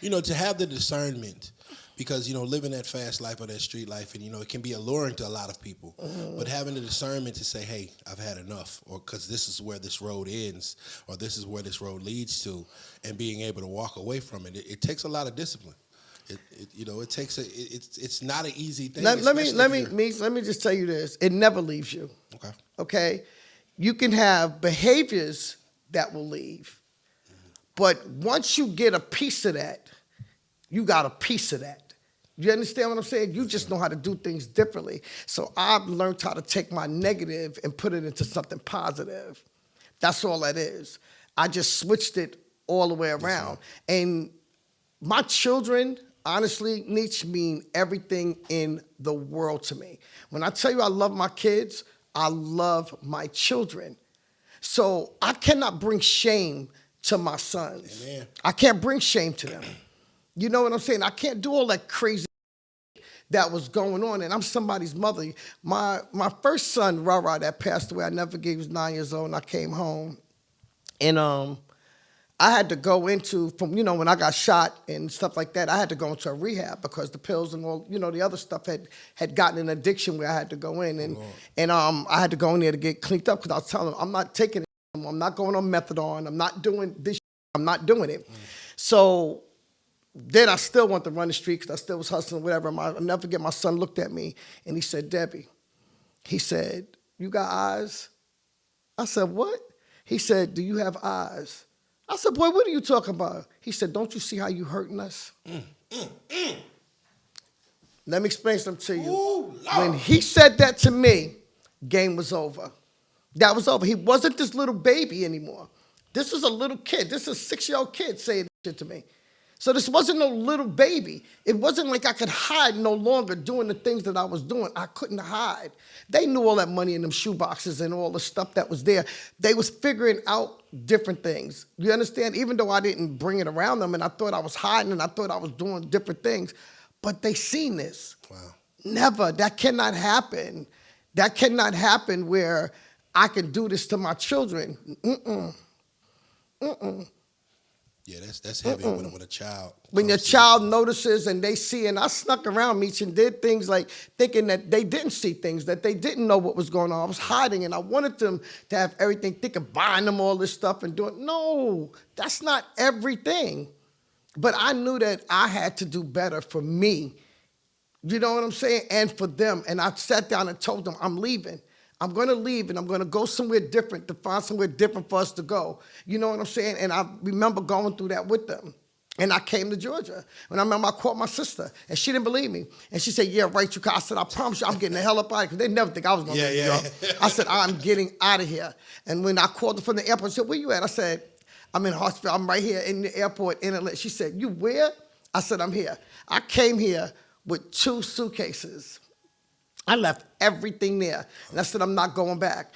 To have the discernment, because living that fast life or that street life, and it can be alluring to a lot of people, but having the discernment to say, hey, I've had enough, or because this is where this road ends, or this is where this road leads to, and being able to walk away from it, it takes a lot of discipline. It takes it's not an easy thing. Let me just tell you this: it never leaves you. Okay. Okay, you can have behaviors that will leave, but once you get a piece of that, you got a piece of that. You understand what I'm saying? You just know how to do things differently. So I've learned how to take my negative and put it into something positive. That's all that is. I just switched it all the way around. And my children, honestly, Nietzsche, mean everything in the world to me. When I tell you I love my kids, I love my children. So I cannot bring shame to my sons. Amen. I can't bring shame to them. You know what I'm saying? I can't do all that crazy that was going on, and I'm somebody's mother. My first son, Rara, that passed away, I never forget, he was 9 years old, and I came home, and I had to go into, when I got shot and stuff like that, I had to go into a rehab because the pills and all, the other stuff had gotten an addiction where I had to go in, and I had to go in there to get cleaned up because I was telling them, I'm not taking it anymore. I'm not going on methadone. I'm not doing this. I'm not doing it. So then I still want to run the street because I still was hustling, whatever. I'll never forget, my son looked at me and he said, Debbie, he said, you got eyes? I said, what? He said, do you have eyes? I said, boy, what are you talking about? He said, don't you see how you hurting us? Let me explain something to you. Ooh, when he said that to me, game was over. That was over. He wasn't this little baby anymore. This was a little kid. This is a 6-year-old kid saying this shit to me. So this wasn't no little baby. It wasn't like I could hide no longer doing the things that I was doing. I couldn't hide. They knew all that money in them shoe boxes and all the stuff that was there. They was figuring out different things. You understand? Even though I didn't bring it around them and I thought I was hiding and I thought I was doing different things, but they seen this. Wow. Never. That cannot happen. That cannot happen where I can do this to my children. Yeah, that's heavy when a child. When your child notices and they see, and I snuck around Meech and did things like thinking that they didn't see things, that they didn't know what was going on. I was hiding and I wanted them to have everything, thinking buying them all this stuff and doing, no, that's not everything. But I knew that I had to do better for me. You know what I'm saying? And for them. And I sat down and told them, I'm leaving. I'm going to leave and I'm going to go somewhere different, to find somewhere different for us to go. You know what I'm saying? And I remember going through that with them. And I came to Georgia. And I remember I called my sister, and she didn't believe me. And she said, yeah, right, I said, I promise you I'm getting the hell up out of here, because they never think I was going to be in New York. I said, I'm getting out of here. And when I called her from the airport, she said, where you at? I said, I'm in the hospital. I'm right here in the airport in Atlanta. She said, you where? I said, I'm here. I came here with 2 suitcases. I left everything there. And I said, I'm not going back.